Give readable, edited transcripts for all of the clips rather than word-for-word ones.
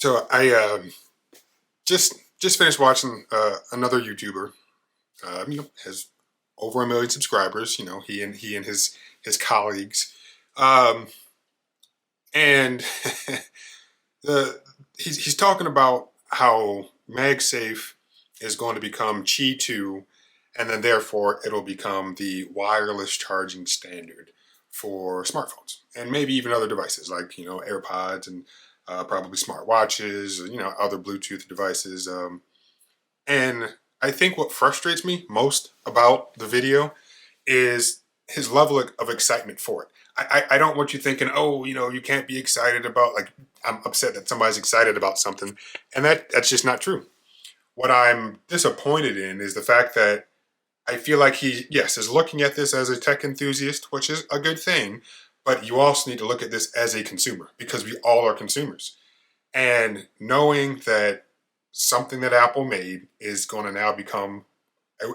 So I just finished watching another YouTuber. Has over 1 million subscribers. He and his colleagues, um, and the he's talking about how MagSafe is going to become Qi 2, and then therefore it'll become the wireless charging standard for smartphones and maybe even other devices like AirPods and probably smartwatches, other Bluetooth devices. And I think what frustrates me most about the video is his level of excitement for it. I don't want you thinking, oh, you can't be excited about, like, I'm upset that somebody's excited about something. And that's just not true. What I'm disappointed in is the fact that I feel like he, yes, is looking at this as a tech enthusiast, which is a good thing, but you also need to look at this as a consumer because we all are consumers. And knowing that something that Apple made is going to now become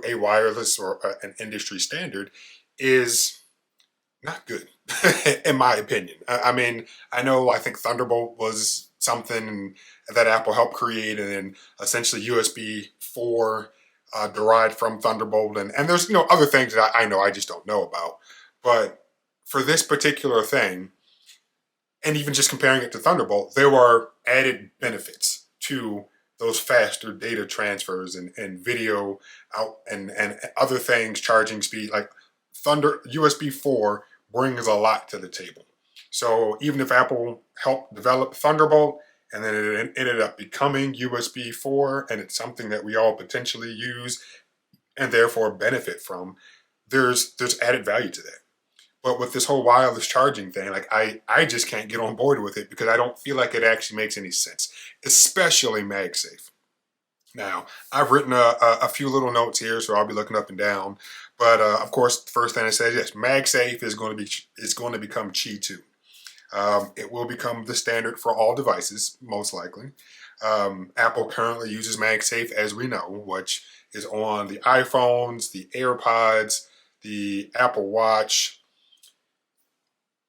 a wireless or an industry standard is not good, in my opinion. I mean, I think Thunderbolt was something that Apple helped create, and then essentially USB 4 derived from Thunderbolt. And there's, other things that I know I just don't know about. But for this particular thing, and even just comparing it to Thunderbolt, there were added benefits to those faster data transfers and video out and other things, charging speed. Like Thunder USB 4 brings a lot to the table. So even if Apple helped develop Thunderbolt and then it ended up becoming USB 4 and it's something that we all potentially use and therefore benefit from, there's added value to that. But with this whole wireless charging thing, like I just can't get on board with it because I don't feel like it actually makes any sense, especially MagSafe. Now, I've written a few little notes here, so I'll be looking up and down. But of course, the first thing it says, yes, MagSafe is going to become Qi 2. It will become the standard for all devices, most likely. Apple currently uses MagSafe, as we know, which is on the iPhones, the AirPods, the Apple Watch.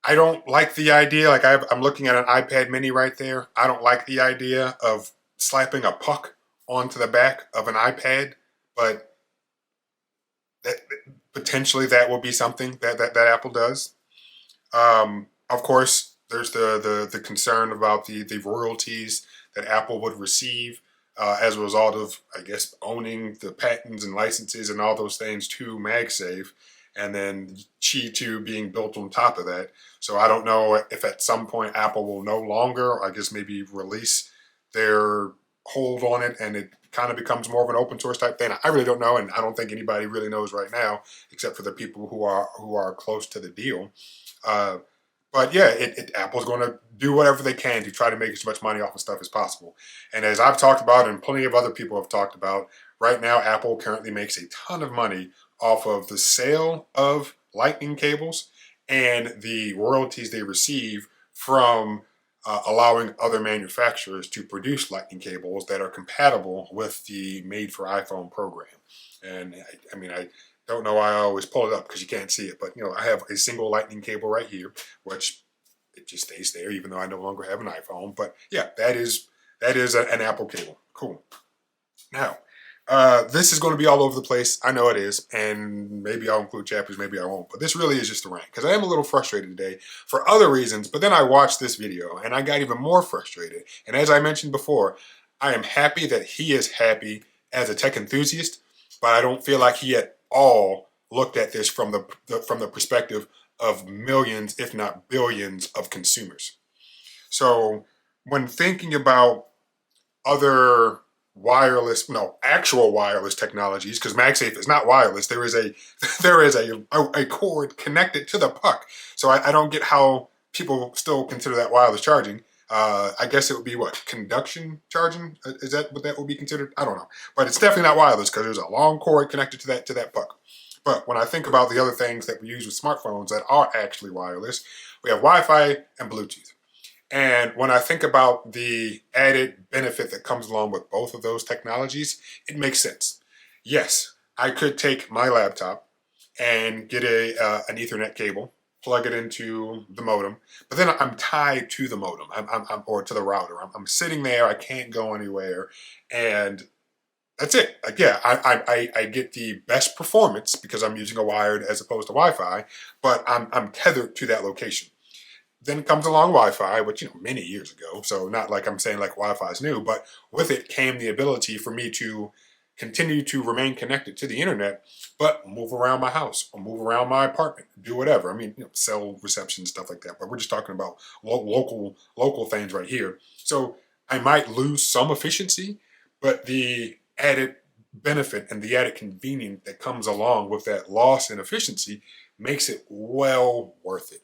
I don't like the idea. Like I'm looking at an iPad mini right there. I don't like the idea of slapping a puck onto the back of an iPad, but that, potentially that will be something that Apple does. Of course, there's the concern about the royalties that Apple would receive as a result of, I guess, owning the patents and licenses and all those things to MagSafe, and then Qi 2 being built on top of that. So I don't know if at some point Apple will no longer, I guess, maybe release their hold on it and it kind of becomes more of an open source type thing. I really don't know, and I don't think anybody really knows right now, except for the people who are close to the deal. Uh, but yeah, Apple's going to do whatever they can to try to make as much money off of stuff as possible. And as I've talked about, and plenty of other people have talked about, right now Apple currently makes a ton of money off of the sale of lightning cables and the royalties they receive from allowing other manufacturers to produce lightning cables that are compatible with the Made for iPhone program. And I don't know why I always pull it up because you can't see it, but I have a single lightning cable right here, which it just stays there even though I no longer have an iPhone. But yeah, that is an Apple cable. Cool. Now, this is going to be all over the place. I know it is, and maybe I'll include chapters, maybe I won't. But this really is just a rant because I am a little frustrated today for other reasons. But then I watched this video and I got even more frustrated. And as I mentioned before, I am happy that he is happy as a tech enthusiast, but I don't feel like he at all looked at this from the perspective of millions, if not billions, of consumers. So when thinking about other actual wireless technologies, because MagSafe is not wireless. There is a cord connected to the puck. So I don't get how people still consider that wireless charging. I guess it would be what, conduction charging? Is that what that would be considered? I don't know, but it's definitely not wireless because there's a long cord connected to that puck. But when I think about the other things that we use with smartphones that are actually wireless, we have Wi-Fi and Bluetooth. And when I think about the added benefit that comes along with both of those technologies, it makes sense. Yes, I could take my laptop and get an Ethernet cable plug it into the modem, but then I'm tied to the modem, or to the router. I'm sitting there, I can't go anywhere, and that's it. Like, yeah, I get the best performance because I'm using a wired as opposed to Wi-Fi, but I'm tethered to that location. Then comes along Wi-Fi, which, many years ago. So not like I'm saying like Wi-Fi is new, but with it came the ability for me to continue to remain connected to the internet, but move around my house or move around my apartment, do whatever. I mean, cell reception, stuff like that. But we're just talking about local things right here. So I might lose some efficiency, but the added benefit and the added convenience that comes along with that loss in efficiency makes it well worth it.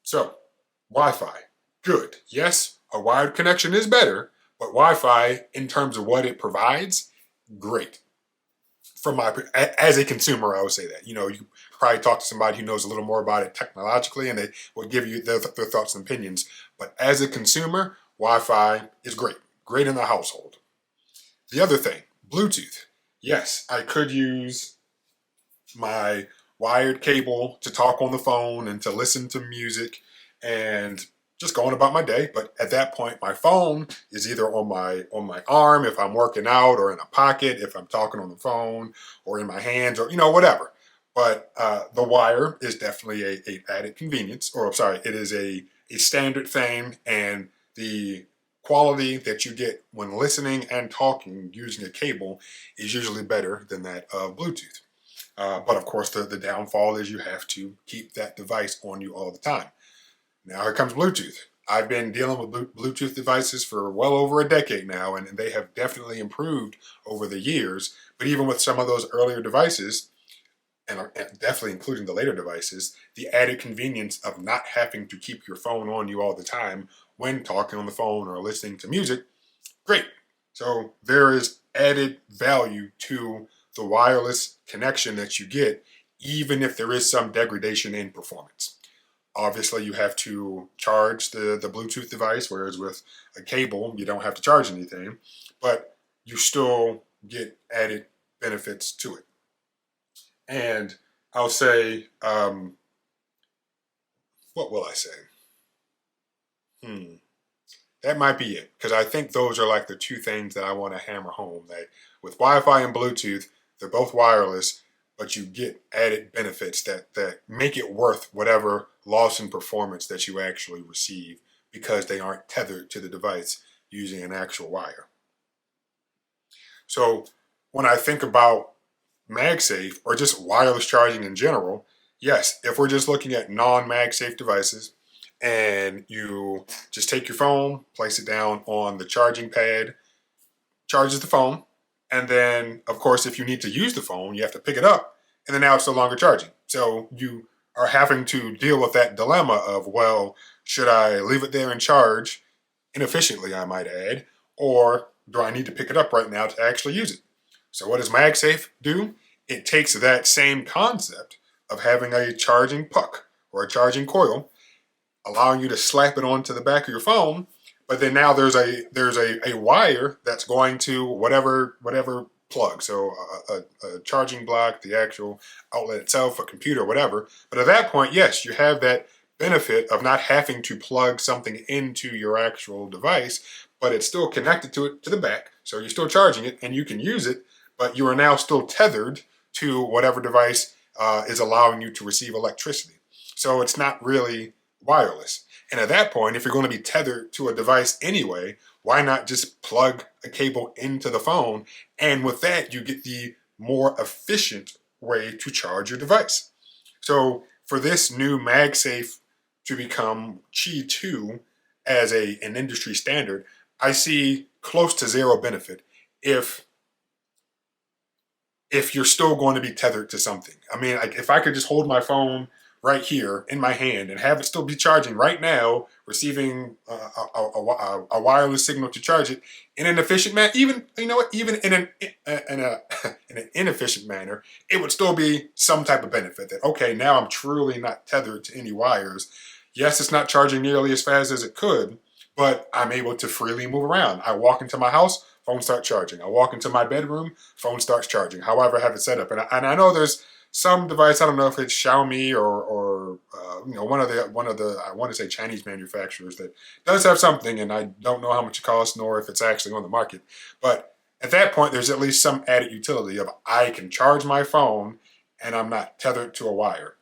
So, Wi-Fi, good. Yes, a wired connection is better, but Wi-Fi, in terms of what it provides, great. As a consumer, I would say that. You probably talk to somebody who knows a little more about it technologically, and they will give you their thoughts and opinions. But as a consumer, Wi-Fi is great. Great in the household. The other thing, Bluetooth. Yes, I could use my wired cable to talk on the phone and to listen to music and just going about my day. But at that point, my phone is either on my arm if I'm working out, or in a pocket if I'm talking on the phone, or in my hands, or whatever. But the wire is definitely a added convenience, or I'm sorry, it is a standard thing, and the quality that you get when listening and talking using a cable is usually better than that of Bluetooth. But of course, the downfall is you have to keep that device on you all the time. Now here comes Bluetooth. I've been dealing with Bluetooth devices for well over a decade now, and they have definitely improved over the years. But even with some of those earlier devices, and definitely including the later devices, the added convenience of not having to keep your phone on you all the time when talking on the phone or listening to music, great. So there is added value to the wireless connection that you get, even if there is some degradation in performance. Obviously, you have to charge the Bluetooth device, whereas with a cable, you don't have to charge anything, but you still get added benefits to it. And I'll say, what will I say? Hmm. That might be it, because I think those are like the two things that I want to hammer home. That with Wi-Fi and Bluetooth, they're both wireless, but you get added benefits that make it worth whatever loss in performance that you actually receive, because they aren't tethered to the device using an actual wire. So when I think about MagSafe or just wireless charging in general, yes, if we're just looking at non-MagSafe devices, and you just take your phone, place it down on the charging pad, charges the phone, and then, of course, if you need to use the phone, you have to pick it up, and then now it's no longer charging. So you are having to deal with that dilemma of, well, should I leave it there and charge inefficiently, I might add, or do I need to pick it up right now to actually use it? So what does MagSafe do? It takes that same concept of having a charging puck or a charging coil, allowing you to slap it onto the back of your phone, but then now there's a wire that's going to whatever plug. So a charging block, the actual outlet itself, a computer, whatever. But at that point, yes, you have that benefit of not having to plug something into your actual device, but it's still connected to the back. So you're still charging it and you can use it, but you are now still tethered to whatever device is allowing you to receive electricity. So it's not really wireless. And at that point, if you're going to be tethered to a device anyway, why not just plug a cable into the phone? And with that, you get the more efficient way to charge your device. So for this new MagSafe to become Qi 2 as an industry standard, I see close to zero benefit if you're still going to be tethered to something. I mean, like, if I could just hold my phone right here in my hand and have it still be charging right now, receiving a wireless signal to charge it in an efficient manner, even even in an inefficient manner, it would still be some type of benefit. That, okay, now I'm truly not tethered to any wires. Yes, it's not charging nearly as fast as it could, but I'm able to freely move around. I walk into my house, phone starts charging. I walk into my bedroom, phone starts charging. However I have it set up, and I know there's some device, I don't know if it's Xiaomi or or one of the I want to say Chinese manufacturers that does have something, and I don't know how much it costs nor if it's actually on the market. But at that point, there's at least some added utility of I can charge my phone and I'm not tethered to a wire.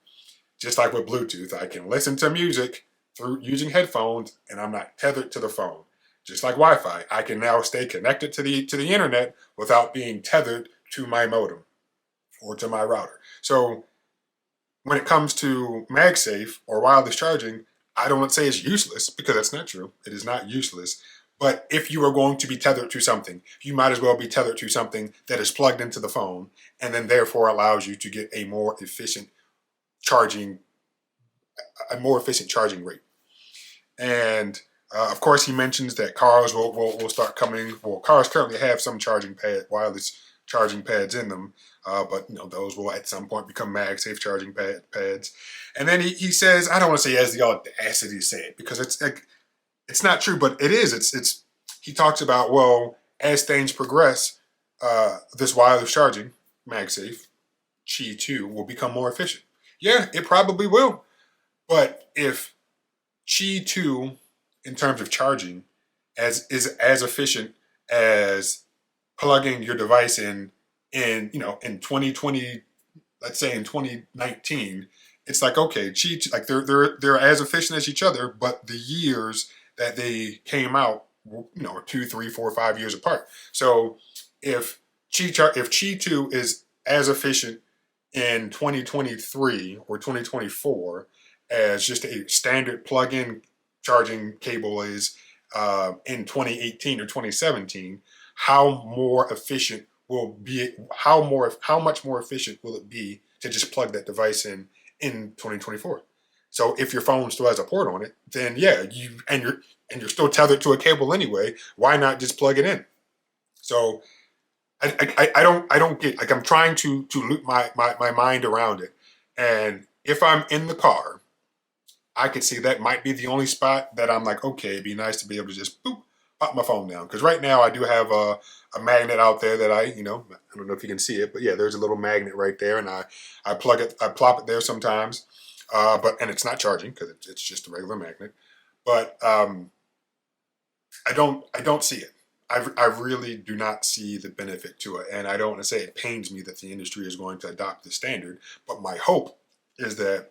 Just like with Bluetooth, I can listen to music through using headphones and I'm not tethered to the phone. Just like Wi-Fi, I can now stay connected to the internet without being tethered to my modem or to my router. So when it comes to MagSafe or wireless charging, I don't want to say it's useless because that's not true. It is not useless. But if you are going to be tethered to something, you might as well be tethered to something that is plugged into the phone and then therefore allows you to get charging, a more efficient charging rate. And of course, he mentions that cars will start coming. Well, cars currently have some wireless charging pads in them, but those will at some point become MagSafe charging pads. And then he says, I don't want to say he has the audacity to say it because it's not true, but it is. It's he talks about, well, as things progress, this wireless charging MagSafe Qi 2 will become more efficient. Yeah, it probably will. But if Qi 2 in terms of charging is as efficient as plugging your device in 2020, let's say in 2019, it's like, okay, like they're as efficient as each other, but the years that they came out, are 2, 3, 4, 5 years apart. So if Qi 2 is as efficient in 2023 or 2024 as just a standard plug-in charging cable is in 2018 or 2017, how much more efficient will it be to just plug that device in 2024? So if your phone still has a port on it, then yeah, you're still tethered to a cable anyway. Why not just plug it in? So I don't get, like, I'm trying to loop my mind around it. And if I'm in the car, I could see that might be the only spot that I'm like, okay, it'd be nice to be able to just boop, pop my phone down. Because right now I do have a magnet out there that I don't know if you can see it, but yeah, there's a little magnet right there, and I plop it there sometimes, and it's not charging because it's just a regular magnet. But I don't see it. I really do not see the benefit to it, and I don't want to say it pains me that the industry is going to adopt the standard, but my hope is that.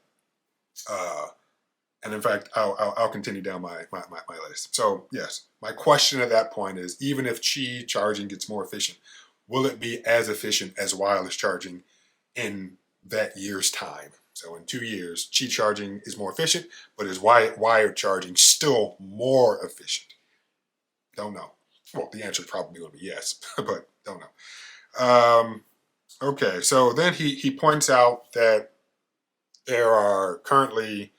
And in fact, I'll continue down my list. So yes, my question at that point is, even if Qi charging gets more efficient, will it be as efficient as wireless charging in that year's time? So in 2 years, Qi charging is more efficient, but is wired charging still more efficient? Don't know. Well, the answer is probably going to be yes, but don't know. Okay, so then he points out that there are currently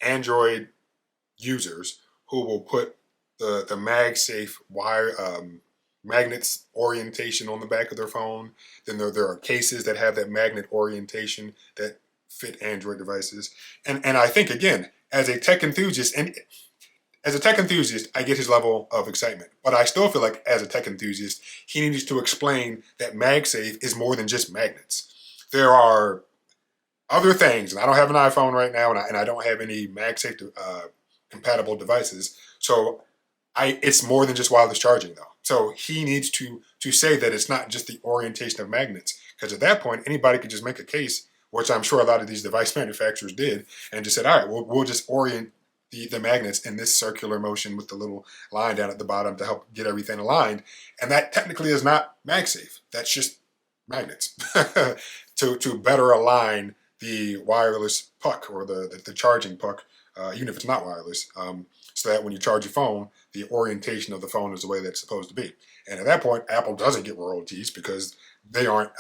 Android users who will put the MagSafe wire magnets orientation on the back of their phone. Then there are cases that have that magnet orientation that fit Android devices. And I think, again, as a tech enthusiast, I get his level of excitement. But I still feel like as a tech enthusiast, he needs to explain that MagSafe is more than just magnets. There are other things, and I don't have an iPhone right now, and I don't have any MagSafe compatible devices. So it's more than just wireless charging, though. So he needs to say that it's not just the orientation of magnets, because at that point, anybody could just make a case, which I'm sure a lot of these device manufacturers did, and just said, all right, we'll just orient the magnets in this circular motion with the little line down at the bottom to help get everything aligned. And that technically is not MagSafe. That's just magnets to better align the wireless puck or the charging puck, even if it's not wireless, so that when you charge your phone, the orientation of the phone is the way that's supposed to be. And at that point, Apple doesn't get royalties because they aren't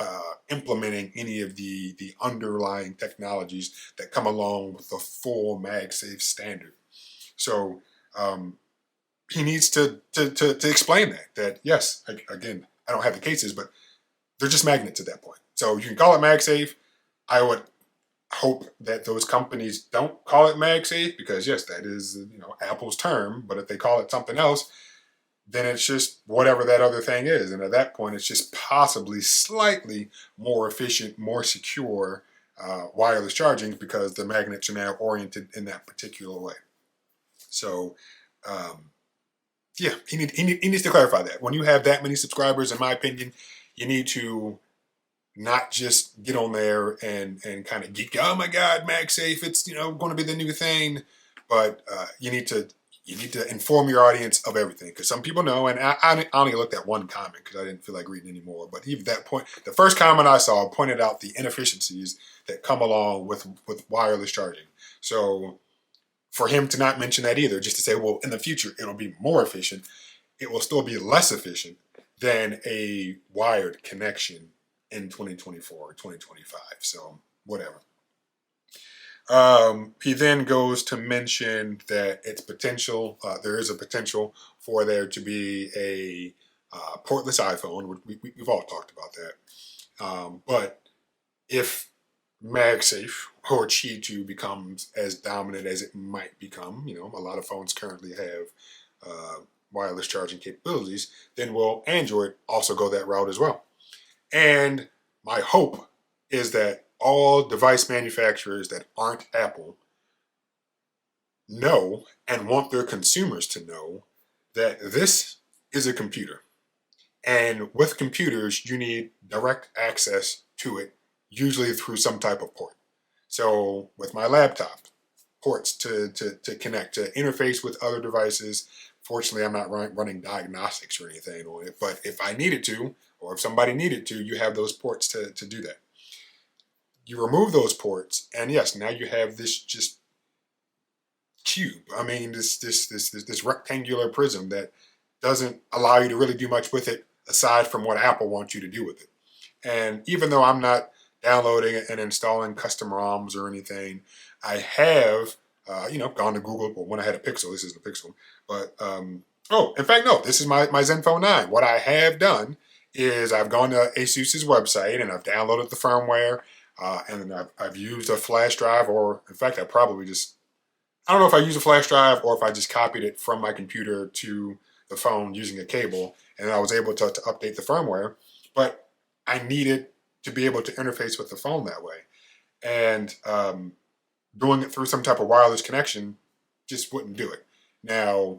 implementing any of the underlying technologies that come along with the full MagSafe standard. So he needs to explain that yes, again, I don't have the cases, but they're just magnets at that point. So you can call it MagSafe. I would hope that those companies don't call it MagSafe because yes, that is Apple's term. But if they call it something else, then it's just whatever that other thing is, and at that point, it's just possibly slightly more efficient, more secure, wireless charging because the magnets are now oriented in that particular way. So, yeah, he needs to clarify that. When you have that many subscribers, in my opinion, you need to not just get on there and kind of geek. Oh my God, MagSafe! It's going to be the new thing, but you need to inform your audience of everything because some people know. And I only looked at one comment because I didn't feel like reading anymore. But even that point, the first comment I saw pointed out the inefficiencies that come along with wireless charging. So for him to not mention that either, just to say, well, in the future it'll be more efficient, it will still be less efficient than a wired connection in 2024 or 2025. So whatever. He then goes to mention that it's potential. There is a potential for there to be a portless iPhone. We've all talked about that. But if MagSafe or Qi 2 becomes as dominant as it might become, a lot of phones currently have wireless charging capabilities, then will Android also go that route as well? And my hope is that all device manufacturers that aren't Apple know and want their consumers to know that this is a computer. And with computers, you need direct access to it, usually through some type of port. So with my laptop, ports to connect, to interface with other devices. Fortunately, I'm not running diagnostics or anything on it, but if I needed to, or if somebody needed to, you have those ports to do that. You remove those ports, and yes, now you have this just cube. I mean, this rectangular prism that doesn't allow you to really do much with it aside from what Apple wants you to do with it. And even though I'm not downloading and installing custom ROMs or anything, I have, gone to Google. Well, when I had a Pixel, this isn't a Pixel, but in fact, no, this is my Zenfone 9. What I have done is I've gone to ASUS's website and I've downloaded the firmware, and I've used a flash drive, or in fact, I don't know if I use a flash drive or if I just copied it from my computer to the phone using a cable, and I was able to update the firmware, but I needed to be able to interface with the phone that way. And doing it through some type of wireless connection just wouldn't do it. Now,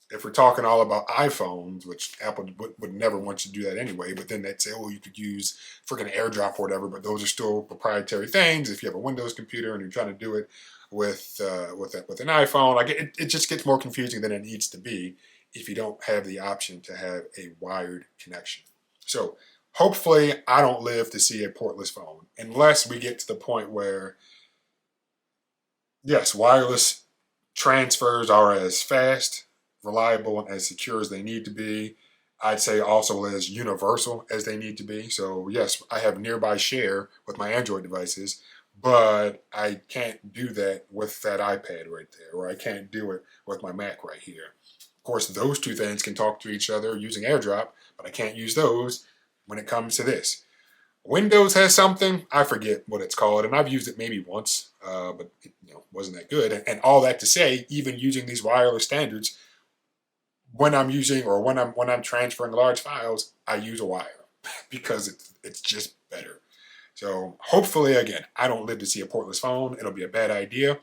if we're talking all about iPhones, which Apple would never want you to do that anyway, but then they'd say, oh, you could use freaking AirDrop or whatever, but those are still proprietary things. If you have a Windows computer and you're trying to do it with an iPhone, like it just gets more confusing than it needs to be if you don't have the option to have a wired connection. So hopefully I don't live to see a portless phone, unless we get to the point where, yes, wireless transfers are as fast, reliable, and as secure as they need to be. I'd say also as universal as they need to be. So yes, I have nearby share with my Android devices, but I can't do that with that iPad right there, or I can't do it with my Mac right here. Of course, those two things can talk to each other using AirDrop, but I can't use those when it comes to this. Windows has something, I forget what it's called, and I've used it maybe once, but it wasn't that good. And all that to say, even using these wireless standards, when I'm using or when I'm transferring large files, I use a wire because it's just better. So hopefully, again, I don't live to see a portless phone. It'll be a bad idea.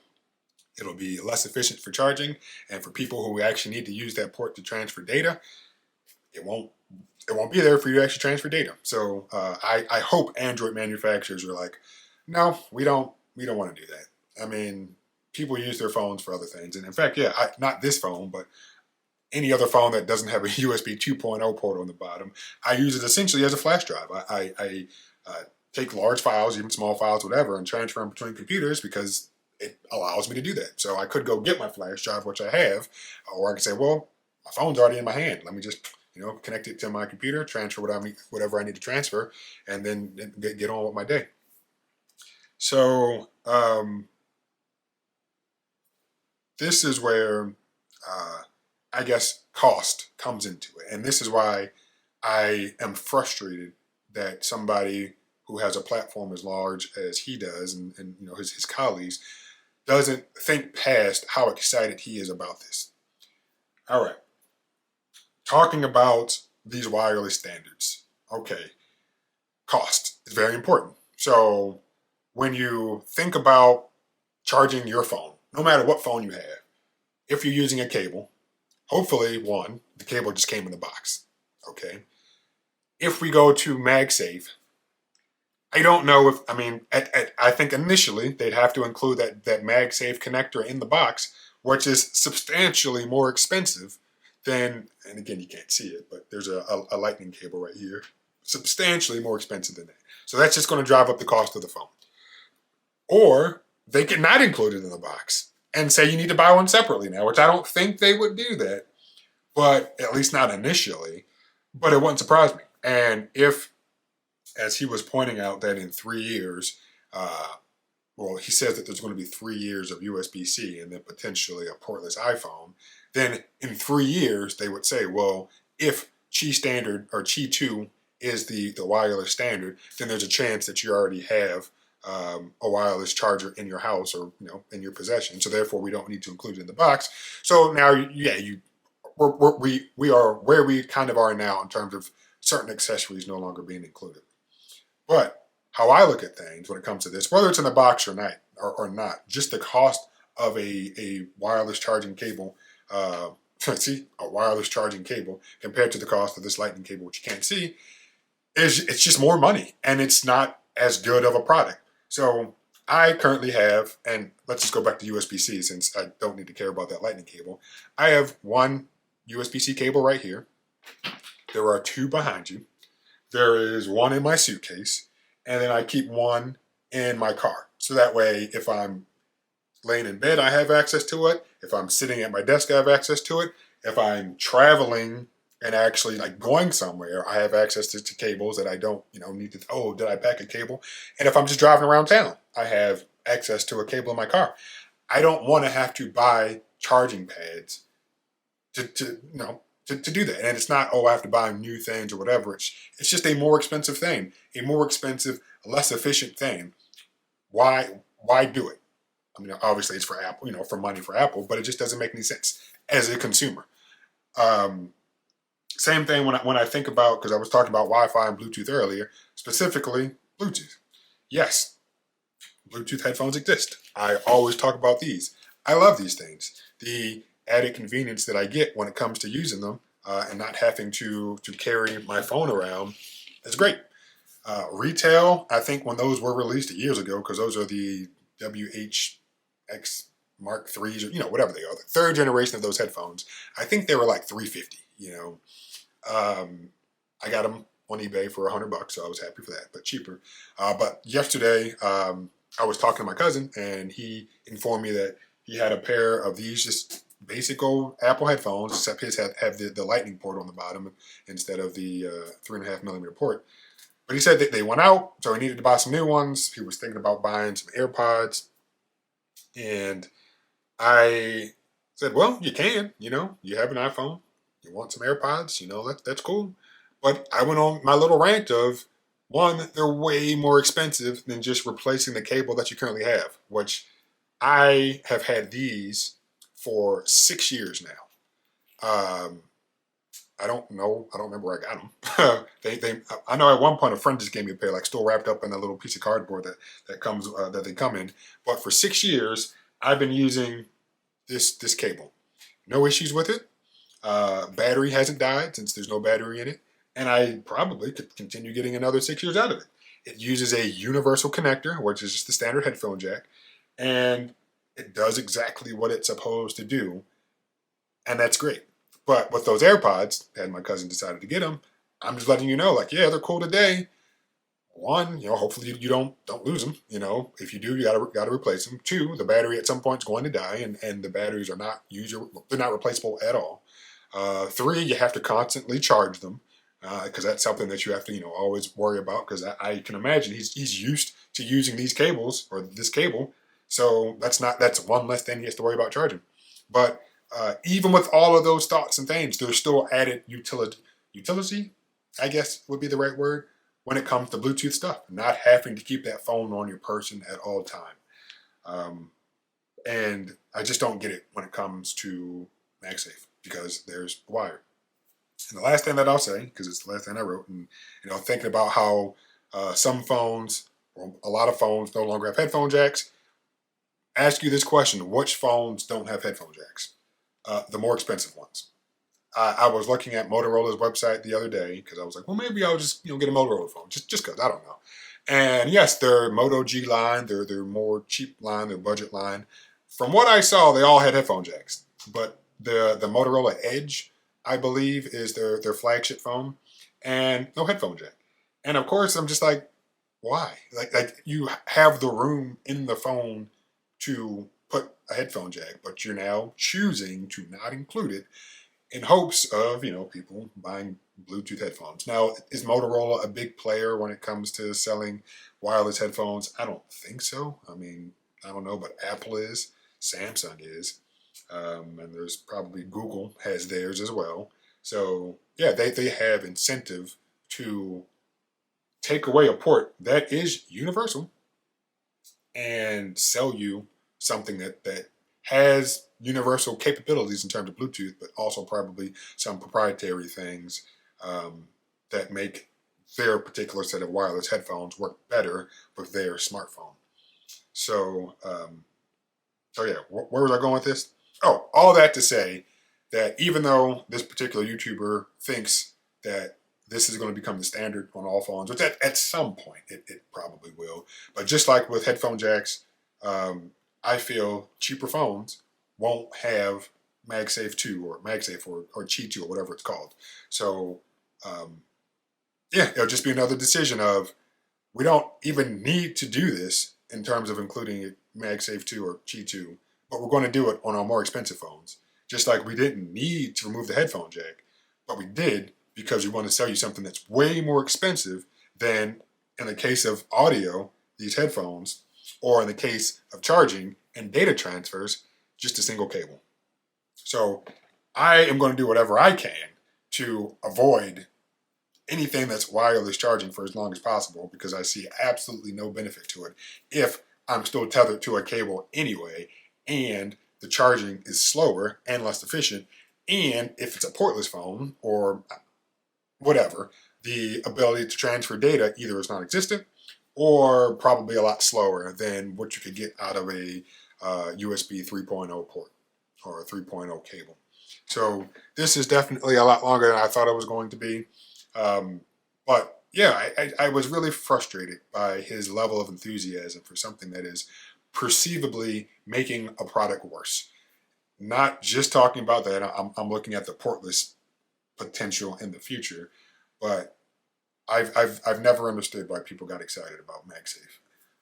It'll be less efficient for charging, and for people who actually need to use that port to transfer data, it won't be there for you to actually transfer data. So I hope Android manufacturers are like, no, we don't want to do that. I mean, people use their phones for other things, and in fact, yeah, not this phone, but any other phone that doesn't have a USB 2.0 port on the bottom, I use it essentially as a flash drive. I take large files, even small files, whatever, and transfer them between computers because it allows me to do that. So I could go get my flash drive, which I have, or I could say, well, my phone's already in my hand. Let me just connect it to my computer, transfer whatever I need to transfer, and then get on with my day. So this is where I guess cost comes into it, and this is why I am frustrated that somebody who has a platform as large as he does, and his colleagues, doesn't think past how excited he is about this. All right, talking about these wireless standards. Okay, cost is very important. So when you think about charging your phone, no matter what phone you have, if you're using a cable, hopefully, one, the cable just came in the box. Okay. If we go to MagSafe, I don't know if, I mean, I think initially they'd have to include that MagSafe connector in the box, which is substantially more expensive than, and again, you can't see it, but there's a lightning cable right here, substantially more expensive than that. So that's just going to drive up the cost of the phone. Or they could not include it in the box and say you need to buy one separately now, which I don't think they would do that, but at least not initially. But it wouldn't surprise me. And if, as he was pointing out, that in 3 years, uh, well, he says that there's going to be 3 years of USB-C and then potentially a portless iPhone, then in 3 years, they would say, well, if Qi standard or Qi 2 is the wireless standard, then there's a chance that you already have a wireless charger in your house or in your possession. So therefore, we don't need to include it in the box. So now, yeah, we are where we kind of are now in terms of certain accessories no longer being included. But how I look at things when it comes to this, whether it's in the box or not, just the cost of a wireless charging cable, see, a wireless charging cable compared to the cost of this lightning cable, which you can't see, it's just more money and it's not as good of a product. So I currently have, and let's just go back to USB-C since I don't need to care about that lightning cable. I have one USB-C cable right here. There are two behind you. There is one in my suitcase, and then I keep one in my car. So that way, if I'm laying in bed, I have access to it. If I'm sitting at my desk, I have access to it. If I'm traveling and actually like going somewhere, I have access to cables that I don't, need to, oh, did I pack a cable? And if I'm just driving around town, I have access to a cable in my car. I don't want to have to buy charging pads to do that. And it's not, oh, I have to buy new things or whatever. It's just a more expensive thing, a more expensive, less efficient thing. Why do it? I mean, obviously it's for Apple, for money for Apple, but it just doesn't make any sense as a consumer. Um, Same thing when I think about, because I was talking about Wi-Fi and Bluetooth earlier, specifically Bluetooth. Yes, Bluetooth headphones exist. I always talk about these. I love these things. The added convenience that I get when it comes to using them and not having to carry my phone around is great. Retail, I think when those were released years ago, because those are the WHX Mark threes or whatever they are, the third generation of those headphones. I think they were like $350. I got them on eBay for $100, so I was happy for that, but cheaper. But yesterday, I was talking to my cousin, and he informed me that he had a pair of these just basic old Apple headphones, except his have the lightning port on the bottom instead of the 3.5 millimeter port. But he said that they went out, so he needed to buy some new ones. He was thinking about buying some AirPods, and I said, well, you can, you have an iPhone, you want some AirPods, that's cool. But I went on my little rant of, one, they're way more expensive than just replacing the cable that you currently have, which I have had these for 6 years now. I don't know. I don't remember where I got them. I know at one point a friend just gave me a pair, like still wrapped up in a little piece of cardboard that they come in. But for 6 years, I've been using this cable. No issues with it. Battery hasn't died since there's no battery in it, and I probably could continue getting another 6 years out of it. It uses a universal connector, which is just the standard headphone jack, and it does exactly what it's supposed to do, and that's great. But with those AirPods, and my cousin decided to get them, I'm just letting you know, like, yeah, they're cool today. One, hopefully you don't lose them. If you do, you gotta replace them. Two, the battery at some point is going to die, and the batteries are not they're not replaceable at all. Three, you have to constantly charge them because that's something that you have to always worry about. Because I can imagine he's used to using these cables or this cable, so that's one less thing he has to worry about charging. But even with all of those thoughts and things, there's still added utility, I guess would be the right word, when it comes to Bluetooth stuff. Not having to keep that phone on your person at all time. And I just don't get it when it comes to MagSafe because there's wire. And the last thing that I'll say, because it's the last thing I wrote, and thinking about how some phones Well, a lot of phones no longer have headphone jacks. Ask you this question: which phones don't have headphone jacks? The more expensive ones. I was looking at Motorola's website the other day because I was like, well, maybe I'll just get a Motorola phone just because I don't know. And yes, their Moto G line, their more cheap line, their budget line. From what I saw, they all had headphone jacks. But the Motorola Edge, I believe, is their flagship phone, and no headphone jack. And of course, I'm just like, why? Like you have the room in the phone to put a headphone jack, but you're now choosing to not include it in hopes of people buying Bluetooth headphones. Now, is Motorola a big player when it comes to selling wireless headphones? I don't think so. I mean, I don't know, but Apple is, Samsung is, and there's probably Google has theirs as well. So yeah, they have incentive to take away a port that is universal and sell you something that has universal capabilities in terms of Bluetooth, but also probably some proprietary things that make their particular set of wireless headphones work better with their smartphone. So, so yeah, where was I going with this? Oh, all that to say that even though this particular YouTuber thinks that this is going to become the standard on all phones, which at some point it probably will, but just like with headphone jacks, I feel cheaper phones won't have MagSafe 2 or MagSafe or Qi 2 or whatever it's called. So, yeah, it'll just be another decision of we don't even need to do this in terms of including MagSafe 2 or Qi 2, but we're going to do it on our more expensive phones. Just like we didn't need to remove the headphone jack, but we did because we want to sell you something that's way more expensive than, in the case of audio, these headphones, or in the case of charging and data transfers, just a single cable. So I am going to do whatever I can to avoid anything that's wireless charging for as long as possible because I see absolutely no benefit to it if I'm still tethered to a cable anyway and the charging is slower and less efficient, and if it's a portless phone or whatever, the ability to transfer data either is non-existent or probably a lot slower than what you could get out of a USB 3.0 port or a 3.0 cable. So this is definitely a lot longer than I thought it was going to be. But yeah, I was really frustrated by his level of enthusiasm for something that is perceivably making a product worse. Not just talking about that, I'm looking at the portless potential in the future, but I've never understood why people got excited about MagSafe.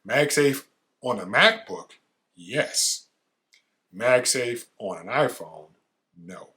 MagSafe on a MacBook, yes. MagSafe on an iPhone, no.